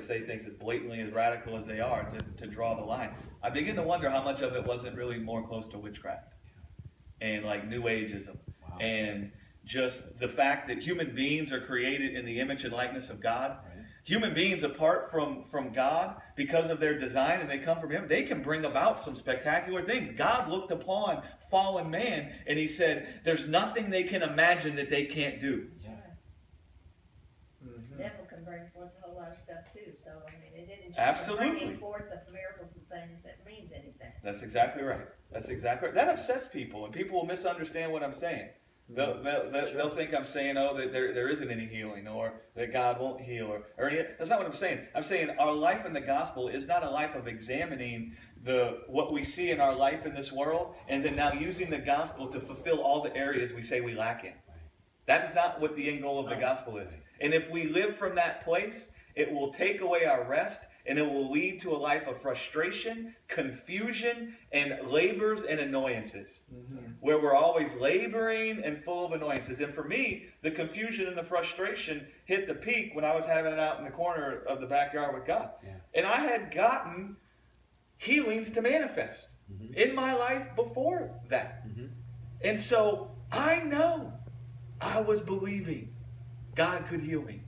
say things as blatantly as radical as they are to draw the line. I begin to wonder how much of it wasn't really more close to witchcraft and like New Ageism. Wow. And just the fact that human beings are created in the image and likeness of God. Right. Human beings, apart from God, because of their design, and they come from Him, they can bring about some spectacular things. God looked upon fallen man, and He said, there's nothing they can imagine that they can't do. Yeah. The devil can bring forth a whole lot of stuff too. So, I mean, it isn't just bringing forth the miracles and things that means anything. That's exactly right. That's exactly right. That upsets people, and people will misunderstand what I'm saying. They'll think I'm saying, oh, that there isn't any healing, or that God won't heal, or any. That's not what I'm saying. I'm saying our life in the gospel is not a life of examining what we see in our life in this world, and then now using the gospel to fulfill all the areas we say we lack in. That is not what the end goal of the gospel is. And if we live from that place, it will take away our rest, and it will lead to a life of frustration, confusion, and labors and annoyances. Mm-hmm. Where we're always laboring and full of annoyances. And for me, the confusion and the frustration hit the peak when I was having it out in the corner of the backyard with God. Yeah. And I had gotten healings to manifest in my life before that. Mm-hmm. And so I know I was believing God could heal me.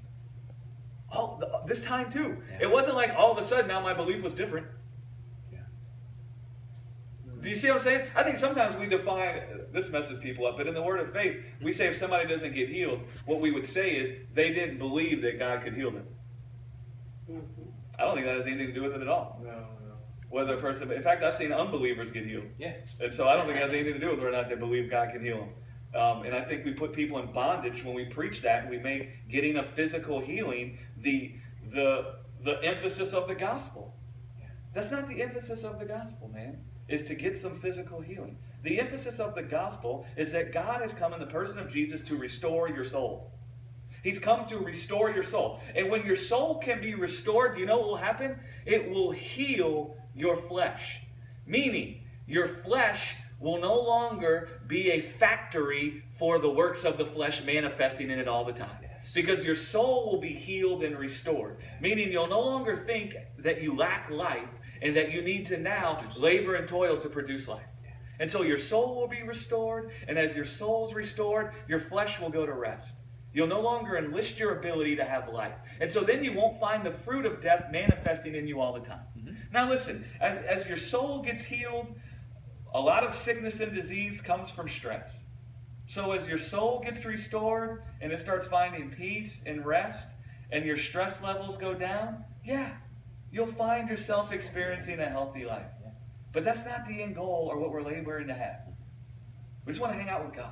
This time too. Yeah. It wasn't like all of a sudden now my belief was different. Yeah. Do you see what I'm saying? I think sometimes we define, this messes people up, but in the word of faith, we say if somebody doesn't get healed, what we would say is they didn't believe that God could heal them. I don't think that has anything to do with it at all. No. Whether a person, in fact, I've seen unbelievers get healed. Yeah. And so I don't think it has anything to do with whether or not they believe God can heal them. And I think we put people in bondage when we preach that, and we make getting a physical healing the emphasis of the gospel. Yeah. That's not the emphasis of the gospel, man, is to get some physical healing. The emphasis of the gospel is that God has come in the person of Jesus to restore your soul. He's come to restore your soul. And when your soul can be restored, you know what will happen? It will heal your flesh. Meaning, your flesh will no longer be a factory for the works of the flesh manifesting in it all the time. Yes. Because your soul will be healed and restored. Meaning you'll no longer think that you lack life and that you need to now labor and toil to produce life. And so your soul will be restored, and as your soul's restored, your flesh will go to rest. You'll no longer enlist your ability to have life. And so then you won't find the fruit of death manifesting in you all the time. Mm-hmm. Now listen, as your soul gets healed, a lot of sickness and disease comes from stress. So as your soul gets restored and it starts finding peace and rest and your stress levels go down, yeah, you'll find yourself experiencing a healthy life. But that's not the end goal or what we're laboring to have. We just want to hang out with God.